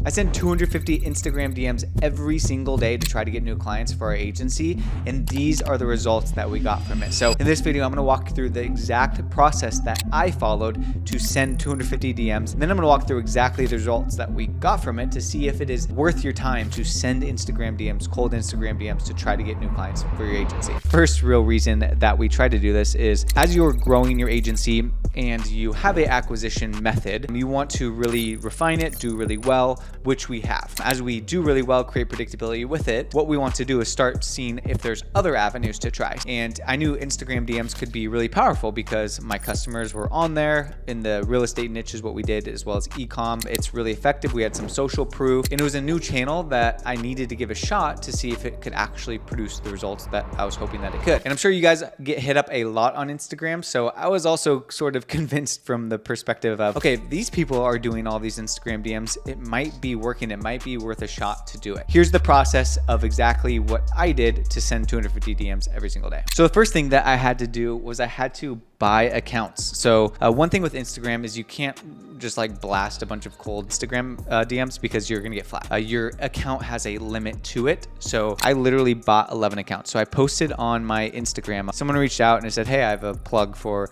I send 250 Instagram DMs every single day to try to get new clients for our agency, and these are the results that we got from it. So in this video, I'm gonna walk through the exact process that I followed to send 250 DMs, and then I'm gonna walk through exactly the results that we got from it to see if it is worth your time to send Instagram DMs, cold Instagram DMs, to try to get new clients for your agency. First real reason that we try to do this is as you're growing your agency and you have an acquisition method, you want to really refine it, do really well, which we have. As we do really well, create predictability with it, what we want to do is start seeing if there's other avenues to try. And I knew Instagram DMs could be really powerful because my customers were on there in the real estate niche is what we did, as well as e-com. It's really effective. We had some social proof, and it was a new channel that I needed to give a shot to see if it could actually produce the results that I was hoping that it could. And I'm sure you guys get hit up a lot on Instagram. So I was also sort of convinced from the perspective of, okay, these people are doing all these Instagram DMs. It might be working. It might be worth a shot to do it. Here's the process of exactly what I did to send 250 DMs every single day. So the first thing that I had to do was I had to buy accounts. So one thing with Instagram is you can't just like blast a bunch of cold Instagram DMs because you're gonna get flagged. Your account has a limit to it. So I literally bought 11 accounts. So I posted on my Instagram, someone reached out and said, hey, I have a plug for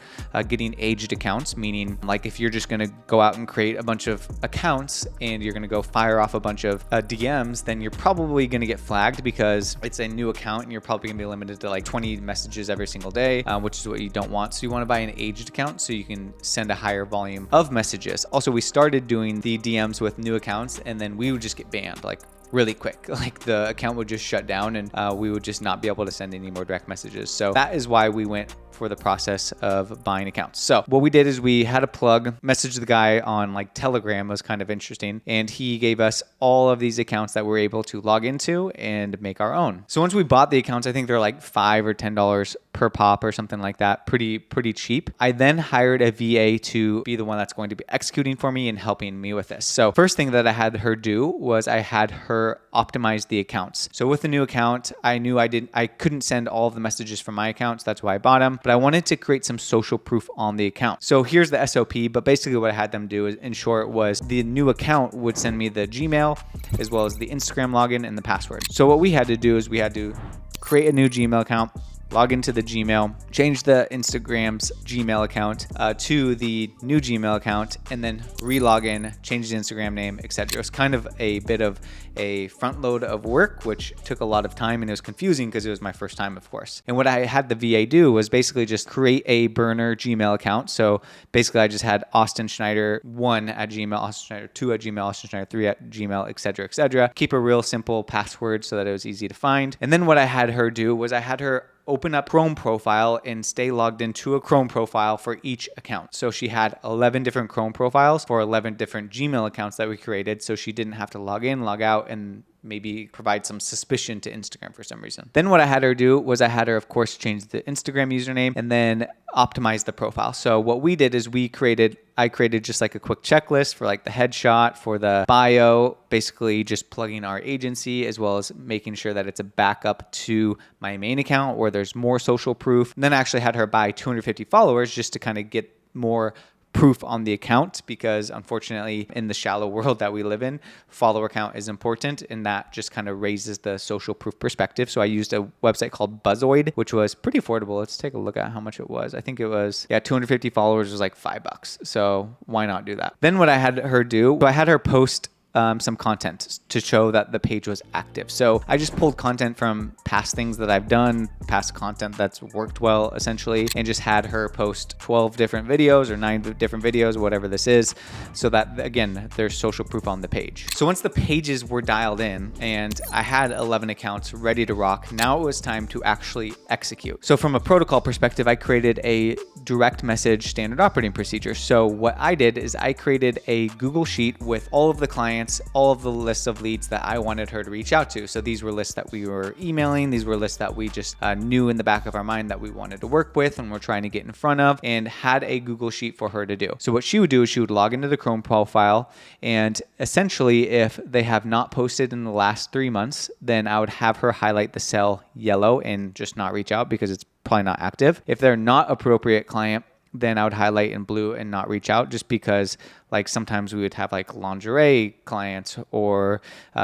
getting aged accounts, meaning like if you're just gonna go out and create a bunch of accounts and you're gonna go fire off a bunch of DMs, then you're probably gonna get flagged because it's a new account and you're probably gonna be limited to like 20 messages every single day, which is what you don't want. So you want to buy an aged account so you can send a higher volume of messages. Also, we started doing the DMs with new accounts and then we would just get banned like really quick. Like the account would just shut down and we would just not be able to send any more direct messages. So that is why we went for the process of buying accounts. So what we did is we had a plug, messaged the guy on like Telegram. It was kind of interesting. And he gave us all of these accounts that we're able to log into and make our own. So once we bought the accounts, I think they're like $5 or $10 per pop or something like that. Pretty cheap. I then hired a VA to be the one that's going to be executing for me and helping me with this. So first thing that I had her do was I had her optimize the accounts. So with the new account, I knew I couldn't send all of the messages from my accounts. That's why I bought them. But I wanted to create some social proof on the account. So here's the SOP, but basically what I had them do is, in short, was the new account would send me the Gmail as well as the Instagram login and the password. So what we had to do is we had to create a new Gmail account, log into the Gmail, change the Instagram's Gmail account to the new Gmail account, and then re-log in, change the Instagram name, etc. It was kind of a bit of a front load of work, which took a lot of time and it was confusing because it was my first time, of course. And what I had the VA do was basically just create a burner Gmail account. So basically I just had Austin Schneider 1 at Gmail, Austin Schneider 2 at Gmail, Austin Schneider 3 at Gmail, etc., etc. Keep a real simple password so that it was easy to find. And then what I had her do was I had her open up Chrome profile and stay logged into a Chrome profile for each account. So she had 11 different Chrome profiles for 11 different Gmail accounts that we created. So she didn't have to log in, log out, and maybe provide some suspicion to Instagram for some reason. Then what I had her do was I had her, of course, change the Instagram username and then optimize the profile. So what we did is I created just like a quick checklist for like the headshot, for the bio, basically just plugging our agency as well as making sure that it's a backup to my main account where there's more social proof. And then I actually had her buy 250 followers just to kind of get more proof on the account because unfortunately in the shallow world that we live in, follower count is important and that just kind of raises the social proof perspective. So I used a website called Buzzoid, which was pretty affordable. Let's take a look at how much it was. I think it was, 250 followers was like $5. So why not do that? Then what I had her do, I had her post some content to show that the page was active. So I just pulled content from past things that I've done, past content that's worked well essentially, and just had her post 12 different videos or 9 different videos, whatever this is, so that again, there's social proof on the page. So once the pages were dialed in and I had 11 accounts ready to rock, now it was time to actually execute. So from a protocol perspective, I created a direct message standard operating procedure. So what I did is I created a Google Sheet with all of the clients, all of the lists of leads that I wanted her to reach out to. So these were lists that we were emailing. These were lists that we just knew in the back of our mind that we wanted to work with and we're trying to get in front of, and had a Google Sheet for her to do. So what she would do is she would log into the Chrome profile, and essentially if they have not posted in the last 3 months, then I would have her highlight the cell yellow and just not reach out because it's probably not active. If they're not appropriate client, then I would highlight in blue and not reach out, just because like sometimes we would have like lingerie clients or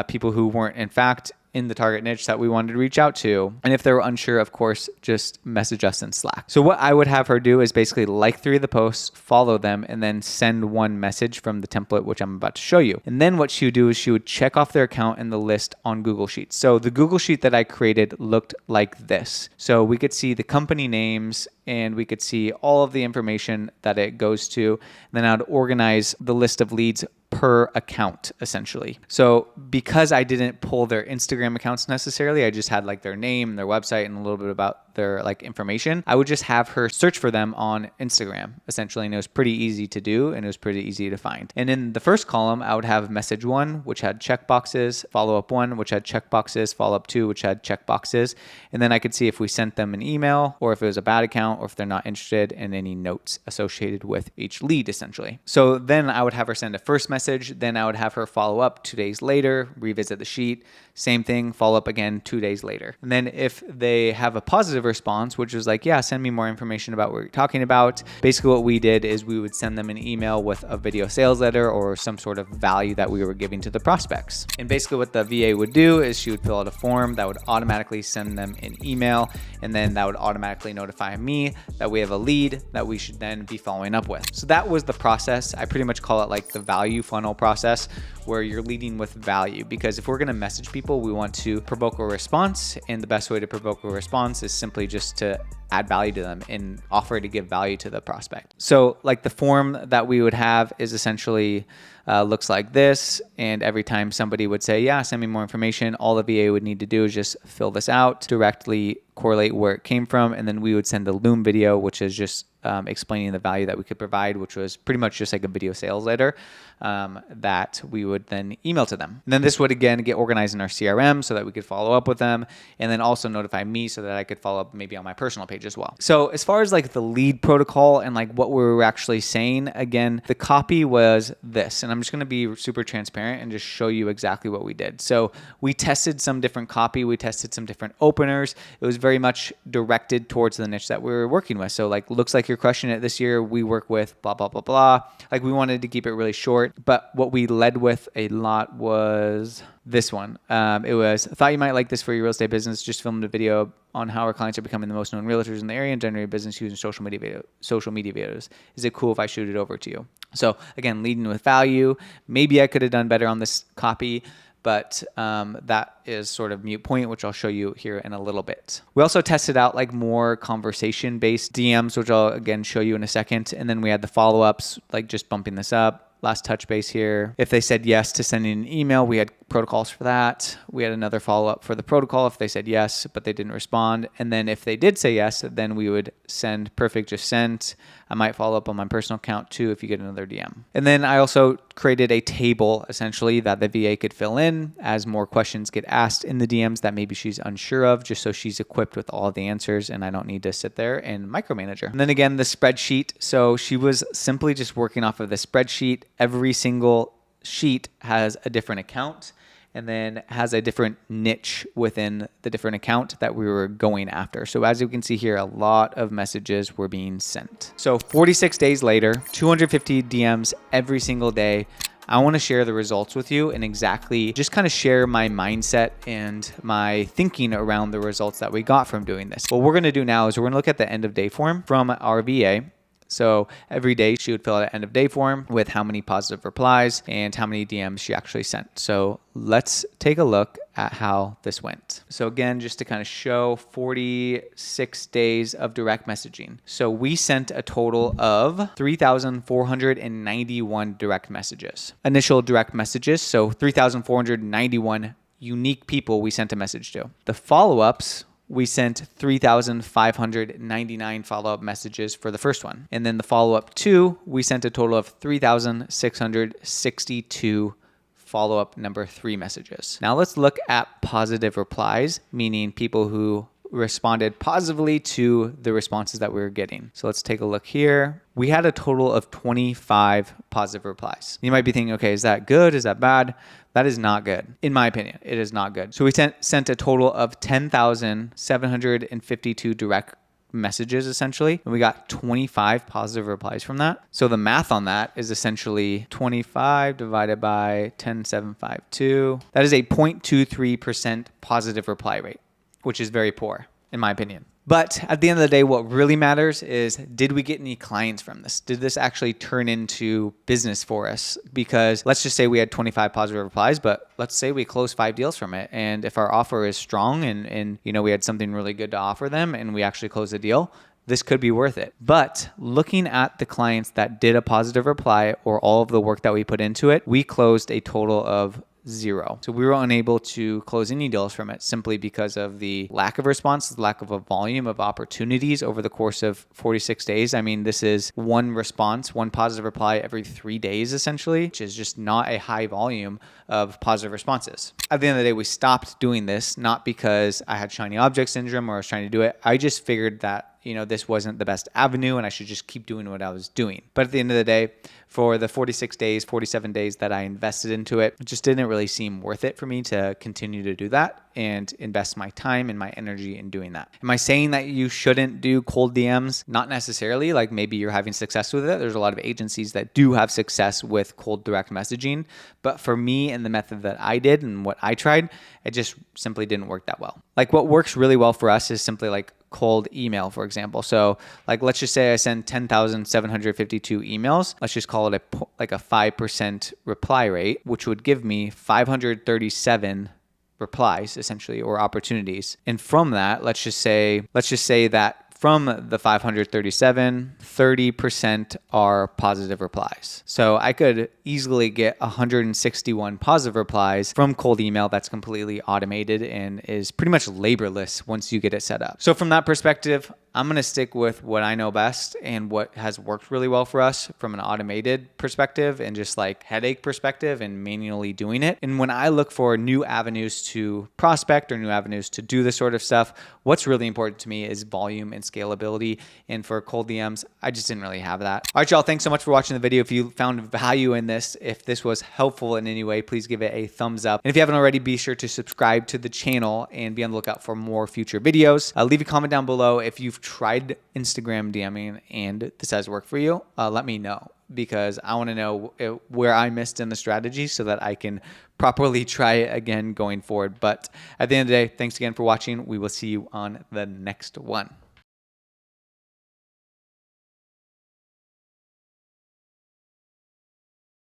people who weren't in fact in the target niche that we wanted to reach out to. And if they were unsure, of course, just message us in Slack. So what I would have her do is basically like 3 of the posts, follow them, and then send one message from the template, which I'm about to show you. And then what she would do is she would check off their account in the list on Google Sheets. So the Google Sheet that I created looked like this. So we could see the company names and we could see all of the information that it goes to. And then I would organize the list of leads per account, essentially. So because I didn't pull their Instagram accounts necessarily, I just had like their name, their website, and a little bit about their like information. I would just have her search for them on Instagram, essentially. And it was pretty easy to do and it was pretty easy to find. And in the first column, I would have message 1, which had checkboxes, follow-up 1, which had checkboxes, follow-up 2, which had checkboxes. And then I could see if we sent them an email or if it was a bad account or if they're not interested, and any notes associated with each lead, essentially. So then I would have her send a first message. Then I would have her follow up 2 days later, revisit the sheet, same thing, follow up again 2 days later. And then if they have a positive response, which was like, yeah, send me more information about what you're talking about. Basically what we did is we would send them an email with a video sales letter or some sort of value that we were giving to the prospects. And basically what the VA would do is she would fill out a form that would automatically send them an email, and then that would automatically notify me that we have a lead that we should then be following up with. So that was the process. I pretty much call it like the value funnel process, where you're leading with value, because if we're going to message people, we want to provoke a response, and the best way to provoke a response is simply just to add value to them and offer to give value to the prospect. So like the form that we would have is essentially looks like this. And every time somebody would say, yeah, send me more information, all the VA would need to do is just fill this out, directly correlate where it came from. And then we would send a Loom video, which is just explaining the value that we could provide, which was pretty much just like a video sales letter that we would then email to them. And then this would again get organized in our CRM so that we could follow up with them, and then also notify me so that I could follow up maybe on my personal page as well. So as far as like the lead protocol and like what we were actually saying, again, the copy was this, and I'm just going to be super transparent and just show you exactly what we did. So we tested some different copy. We tested some different openers. It was very much directed towards the niche that we were working with. So like, looks like you're crushing it this year. We work with blah, blah, blah, blah. Like we wanted to keep it really short, but what we led with a lot was this one. It was, thought you might like this for your real estate business. Just filmed a video on how our clients are becoming the most known realtors in the area and generating business using social media videos. Is it cool if I shoot it over to you? So again, leading with value. Maybe I could have done better on this copy, but that is sort of mute point, which I'll show you here in a little bit. We also tested out like more conversation-based DMs, which I'll again show you in a second. And then we had the follow-ups, like just bumping this up. Last touch base here. If they said yes to sending an email, we had protocols for that. We had another follow-up for the protocol if they said yes, but they didn't respond. And then if they did say yes, then we would send perfect just sent. I might follow up on my personal account too if you get another DM. And then I also created a table essentially that the VA could fill in as more questions get asked in the DMs that maybe she's unsure of, just so she's equipped with all the answers and I don't need to sit there and micromanage her. And then again, the spreadsheet. So she was simply just working off of the spreadsheet. Every single sheet has a different account and then has a different niche within the different account that we were going after. So as you can see here, a lot of messages were being sent. So 46 days later, 250 DMs every single day. I want to share the results with you and exactly just kind of share my mindset and my thinking around the results that we got from doing this. What we're going to do now is we're going to look at the end of day form from our VA. So every day she would fill out an end of day form with how many positive replies and how many DMs she actually sent. So let's take a look at how this went. So again, just to kind of show 46 days of direct messaging. So we sent a total of 3,491 direct messages. Initial direct messages, so 3,491 unique people we sent a message to. The follow-ups, we sent 3,599 follow-up messages for the first one. And then the follow-up 2, we sent a total of 3,662 follow-up number 3 messages. Now let's look at positive replies, meaning people who responded positively to the responses that we were getting. So let's take a look here. We had a total of 25 positive replies. You might be thinking, okay, is that good? Is that bad? That is not good. In my opinion, it is not good. So we sent a total of 10,752 direct messages essentially, and we got 25 positive replies from that. So the math on that is essentially 25 divided by 10,752. That is a 0.23% positive reply rate, which is very poor in my opinion. But at the end of the day, what really matters is, did we get any clients from this? Did this actually turn into business for us? Because let's just say we had 25 positive replies, but let's say we closed 5 deals from it. And if our offer is strong and we had something really good to offer them and we actually closed a deal, this could be worth it. But looking at the clients that did a positive reply or all of the work that we put into it, we closed a total of 0. So we were unable to close any deals from it simply because of the lack of response, the lack of a volume of opportunities over the course of 46 days. I mean, this is one response, one positive reply every 3 days, essentially, which is just not a high volume of positive responses. At the end of the day, we stopped doing this, not because I had shiny object syndrome or I was trying to do it. I just figured that this wasn't the best avenue and I should just keep doing what I was doing. But at the end of the day, for the 46 days, 47 days that I invested into it, it just didn't really seem worth it for me to continue to do that and invest my time and my energy in doing that. Am I saying that you shouldn't do cold DMs? Not necessarily. Like maybe you're having success with it. There's a lot of agencies that do have success with cold direct messaging. But for me and the method that I did and what I tried, it just simply didn't work that well. Like what works really well for us is simply like cold email, for example. So like, let's just say I send 10,752 emails. Let's just call it a 5% reply rate, which would give me 537 replies essentially, or opportunities. And from that, let's just say that from the 537, 30% are positive replies. So I could easily get 161 positive replies from cold email that's completely automated and is pretty much laborless once you get it set up. So from that perspective, I'm going to stick with what I know best and what has worked really well for us from an automated perspective and just like headache perspective and manually doing it. And when I look for new avenues to prospect or new avenues to do this sort of stuff, what's really important to me is volume and scalability. And for cold DMs, I just didn't really have that. All right, y'all, thanks so much for watching the video. If you found value in this, if this was helpful in any way, please give it a thumbs up. And if you haven't already, be sure to subscribe to the channel and be on the lookout for more future videos. Leave a comment down below if you've tried Instagram DMing and this has worked for you. Let me know, because I want to know where I missed in the strategy so that I can properly try it again going forward. But at the end of the day, thanks again for watching. We will see you on the next one.